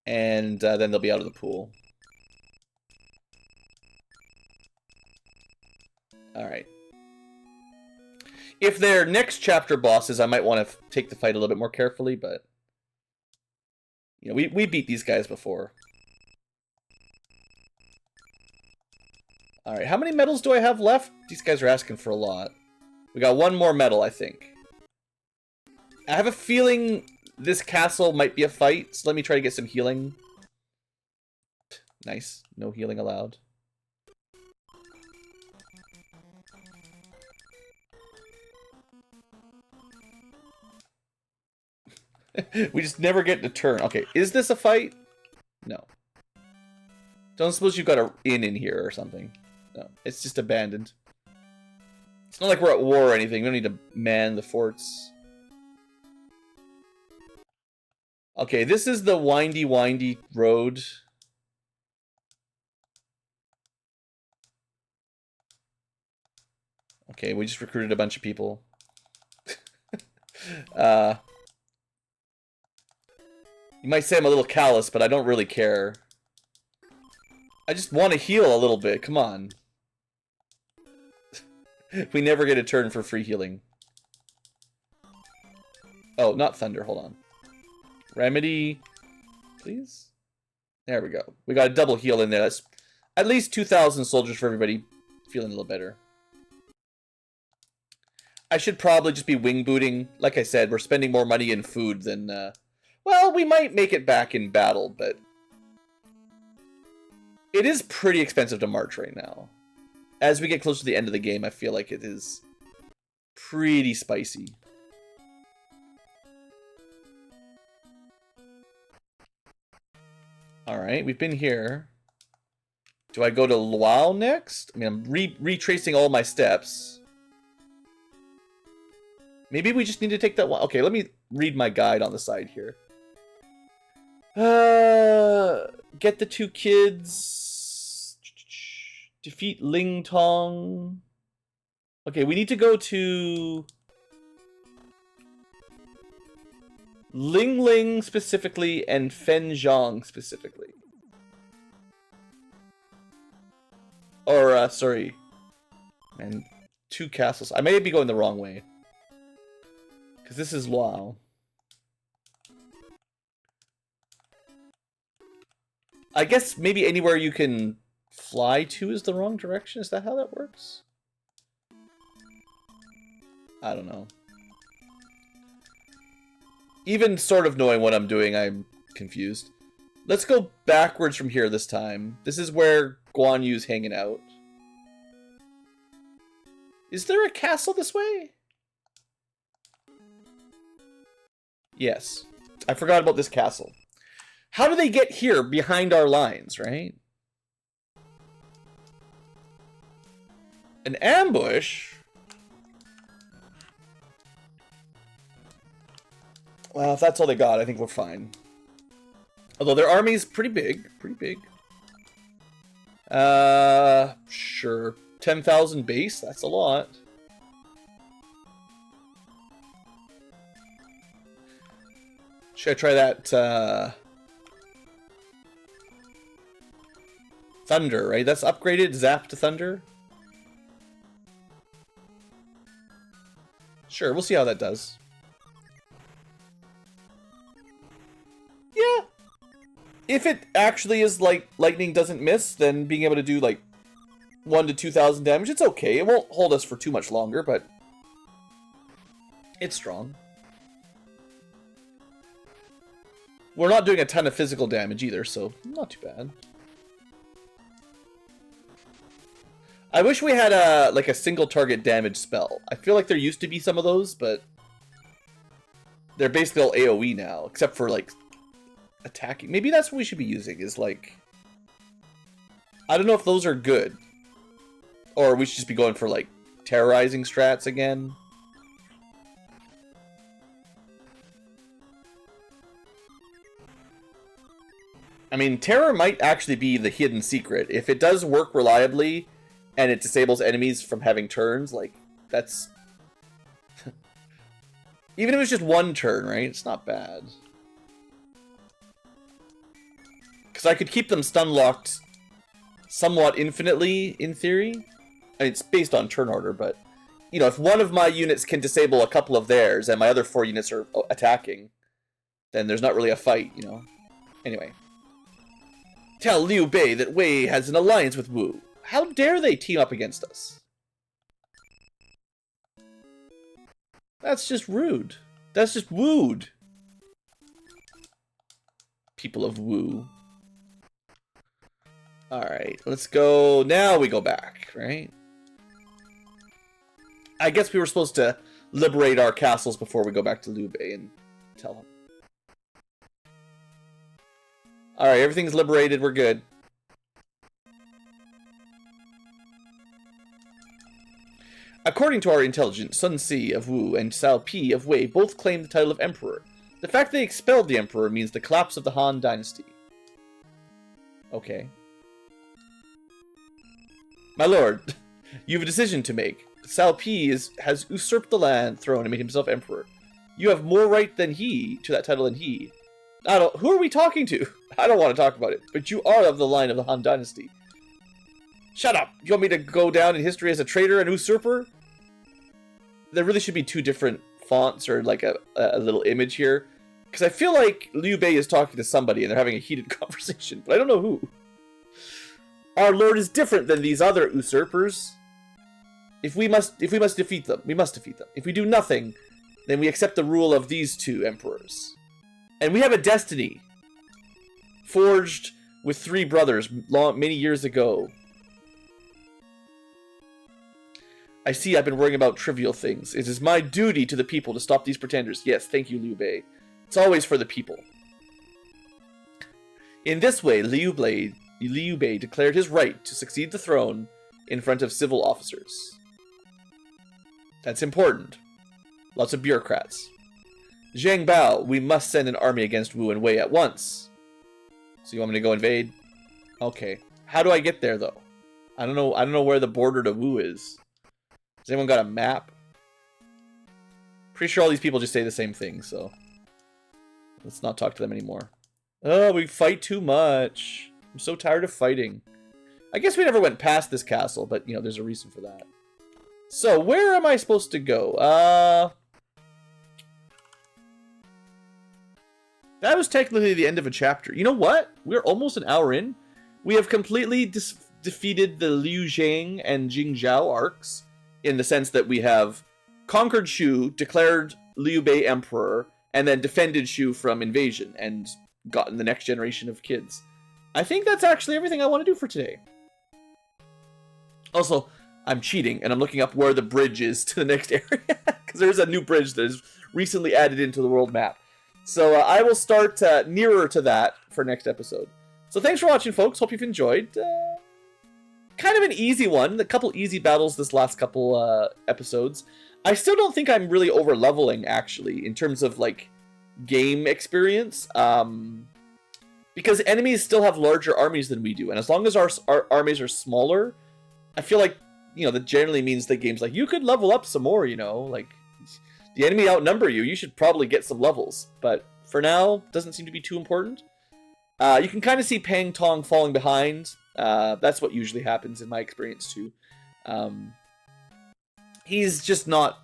and then they'll be out of the pool. Alright. If they're next chapter bosses, I might want to take the fight a little bit more carefully, but... You know, we beat these guys before. Alright, how many medals do I have left? These guys are asking for a lot. We got one more medal, I think. I have a feeling this castle might be a fight, so let me try to get some healing. Nice. No healing allowed. We just never get to turn. Okay, is this a fight? No. Don't suppose you've got an inn in here or something. No, it's just abandoned. It's not like we're at war or anything. We don't need to man the forts. Okay, this is the windy road. Okay, we just recruited a bunch of people. You might say I'm a little callous, but I don't really care. I just want to heal a little bit. Come on. We never get a turn for free healing. Oh, not thunder. Hold on. Remedy, please. There we go. We got a double heal in there. That's at least 2,000 soldiers for everybody. Feeling a little better. I should probably just be wing booting. Like I said, we're spending more money in food than... well, we might make it back in battle, but... It is pretty expensive to march right now. As we get closer to the end of the game, I feel like it is pretty spicy. Alright, we've been here. Do I go to Luau next? I mean, I'm retracing all my steps. Maybe we just need to take that one. Okay, let me read my guide on the side here. Get the 2 kids. Defeat Ling Tong. Okay, we need to go to Ling Ling specifically and Fen Zhang specifically. Or, sorry. And 2 castles. I may be going the wrong way. Because this is Luau. I guess maybe anywhere you can fly to is the wrong direction. Is that how that works? I don't know. Even sort of knowing what I'm doing, I'm confused. Let's go backwards from here this time. This is where Guan Yu's hanging out. Is there a castle this way? Yes. I forgot about this castle. How do they get here behind our lines, right? An ambush? Well, if that's all they got, I think we're fine. Although their army is pretty big. Pretty big. Sure. 10,000 base? That's a lot. Should I try that, Thunder, right? That's upgraded, Zap to Thunder? Sure, we'll see how that does. Yeah. If it actually is like lightning doesn't miss, then being able to do like 1,000 to 2,000 damage, it's okay. It won't hold us for too much longer, but it's strong. We're not doing a ton of physical damage either, so not too bad. I wish we had a like a single target damage spell. I feel like there used to be some of those, but they're basically all AoE now, except for like attacking. Maybe that's what we should be using, is like, I don't know if those are good, or we should just be going for like terrorizing strats again. I mean, terror might actually be the hidden secret. If it does work reliably and it disables enemies from having turns, like, that's even if it's just one turn, right? It's not bad. Because I could keep them stun locked somewhat infinitely, in theory. I mean, it's based on turn order, but, you know, if one of my units can disable a couple of theirs and my other 4 units are attacking, then there's not really a fight, you know? Anyway. Tell Liu Bei that Wei has an alliance with Wu. How dare they team up against us? That's just rude. That's just wooed. People of Wu. Alright, let's go. Now we go back, right? I guess we were supposed to liberate our castles before we go back to Liu Bei and tell him. Alright, everything's liberated. We're good. According to our intelligence, Sun Si of Wu and Cao Pi of Wei both claim the title of Emperor. The fact they expelled the Emperor means the collapse of the Han Dynasty. Okay. My lord, you have a decision to make. Cao Pi has usurped the land throne and made himself Emperor. You have more right than he to that title than he. Who are we talking to? I don't want to talk about it, but you are of the line of the Han Dynasty. Shut up! You want me to go down in history as a traitor and usurper? There really should be 2 different fonts or like a little image here. Because I feel like Liu Bei is talking to somebody and they're having a heated conversation, but I don't know who. Our lord is different than these other usurpers. If we must defeat them, we must defeat them. If we do nothing, then we accept the rule of these 2 emperors. And we have a destiny forged with 3 brothers many years ago. I see I've been worrying about trivial things. It is my duty to the people to stop these pretenders. Yes, thank you, Liu Bei. It's always for the people. In this way, Liu Bei declared his right to succeed the throne in front of civil officers. That's important. Lots of bureaucrats. Zhang Bao, we must send an army against Wu and Wei at once. So you want me to go invade? Okay. How do I get there, though? I don't know where the border to Wu is. Has anyone got a map? Pretty sure all these people just say the same thing, so let's not talk to them anymore. Oh, we fight too much. I'm so tired of fighting. I guess we never went past this castle, but, you know, there's a reason for that. So, where am I supposed to go? That was technically the end of a chapter. You know what? We're almost an hour in. We have completely defeated the Liu Zhang and Jing Zhao arcs, in the sense that we have conquered Shu, declared Liu Bei emperor, and then defended Shu from invasion, and gotten the next generation of kids. I think that's actually everything I want to do for today. Also, I'm cheating, and I'm looking up where the bridge is to the next area, because there's a new bridge that is recently added into the world map. So I will start nearer to that for next episode. So thanks for watching, folks. Hope you've enjoyed. Kind of an easy one. A couple easy battles this last couple episodes. I still don't think I'm really over-leveling, actually, in terms of, like, game experience. because enemies still have larger armies than we do, and as long as our armies are smaller, I feel like, you know, that generally means that game's like, you could level up some more, you know, like, the enemy outnumber you, you should probably get some levels, but for now, doesn't seem to be too important. You can kind of see Pang Tong falling behind. That's what usually happens in my experience too. He's just not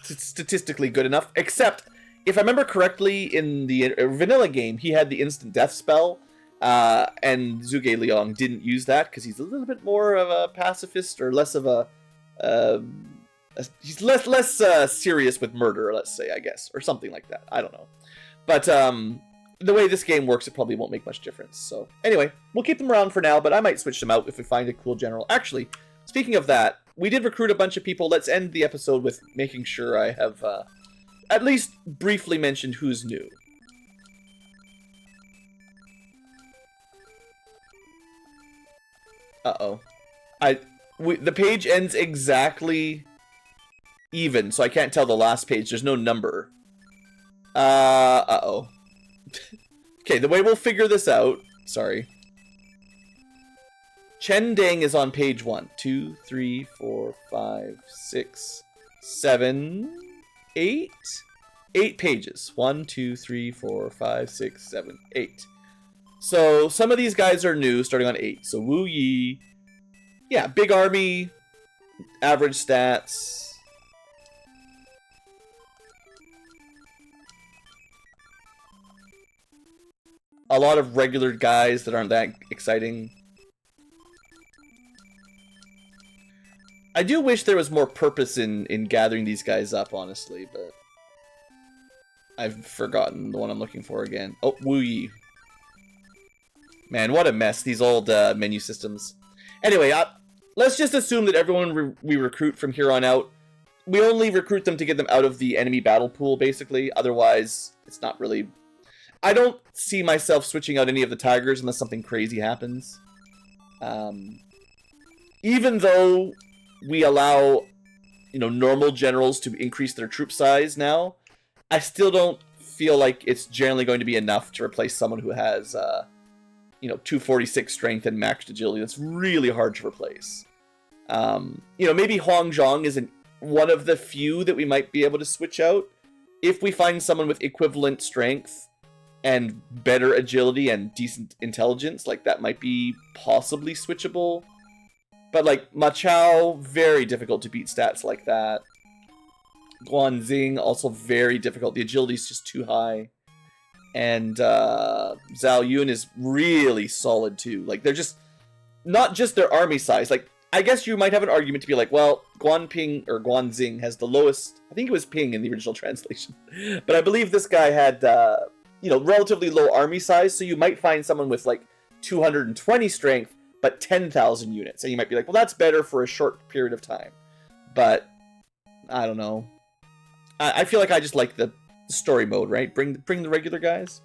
statistically good enough, except if I remember correctly, in the vanilla game, he had the instant death spell, and Zhuge Liang didn't use that because he's a little bit more of a pacifist, or less of a he's less serious with murder, let's say, I guess, or something like that. I don't know, but the way this game works, it probably won't make much difference. So anyway, we'll keep them around for now, but I might switch them out if we find a cool general. Actually, speaking of that, we did recruit a bunch of people. Let's end the episode with making sure I have at least briefly mentioned who's new. Uh-oh. The page ends exactly even, so I can't tell the last page. There's no number. Uh-oh. Okay, the way we'll figure this out... Sorry. Chen Deng is on page 1. 2, 3, 4, 5, 6, 7, 8? 8 pages. 1, 2, 3, 4, 5, 6, 7, 8. So, some of these guys are new, starting on 8. So, Wu Yi... Yeah, big army, average stats... A lot of regular guys that aren't that exciting. I do wish there was more purpose in gathering these guys up, honestly, but... I've forgotten the one I'm looking for again. Oh, Wu Yi. Man, what a mess, these old menu systems. Anyway, let's just assume that everyone we recruit from here on out, we only recruit them to get them out of the enemy battle pool, basically. Otherwise, it's not really... I don't see myself switching out any of the tigers unless something crazy happens. Even though we allow, you know, normal generals to increase their troop size now, I still don't feel like it's generally going to be enough to replace someone who has, you know, 246 strength and maxed agility. That's really hard to replace. You know, maybe Huang Zhong is one of the few that we might be able to switch out if we find someone with equivalent strength and better agility and decent intelligence. Like, that might be possibly switchable. But, like, Ma Chao, very difficult to beat stats like that. Guanxing, also very difficult. The agility is just too high. And Zhao Yun is really solid, too. Like, they're just... Not just their army size. Like, I guess you might have an argument to be like, well, Guanping or Guanxing has the lowest... I think it was Ping in the original translation. But I believe this guy had... you know, relatively low army size, so you might find someone with, like, 220 strength, but 10,000 units. And you might be like, well, that's better for a short period of time. But, I don't know. I feel like I just like the story mode, right? Bring the regular guys.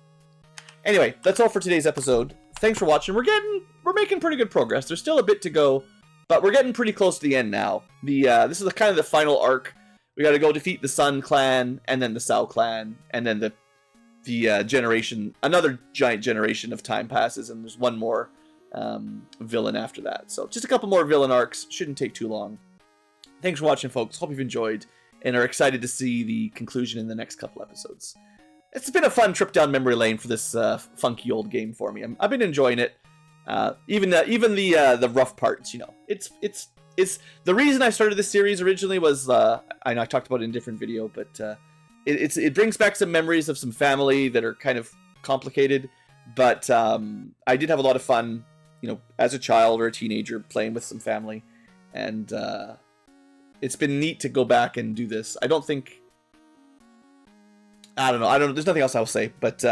Anyway, that's all for today's episode. Thanks for watching. We're making pretty good progress. There's still a bit to go, but we're getting pretty close to the end now. This is kind of the final arc. We gotta go defeat the Sun clan, and then the Cao clan, and then the generation, another giant generation of time passes, and there's one more villain after that. So just a couple more villain arcs. Shouldn't take too long. Thanks for watching, folks. Hope you've enjoyed and are excited to see the conclusion in the next couple episodes. It's been a fun trip down memory lane for this funky old game for me. I've been enjoying it. Even the rough parts, you know. It's the reason I started this series originally was I know I talked about it in a different video, but it brings back some memories of some family that are kind of complicated, but I did have a lot of fun, you know, as a child or a teenager playing with some family, and it's been neat to go back and do this. I don't know. There's nothing else I'll say, but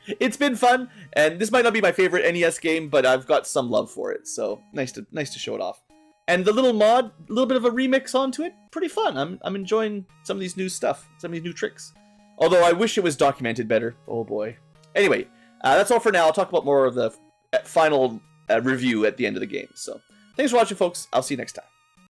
it's been fun, and this might not be my favorite NES game, but I've got some love for it, so nice to show it off. And the little mod, a little bit of a remix onto it, pretty fun. I'm enjoying some of these new stuff, some of these new tricks. Although I wish it was documented better. Oh boy. Anyway, that's all for now. I'll talk about more of the final review at the end of the game. So, thanks for watching, folks. I'll see you next time.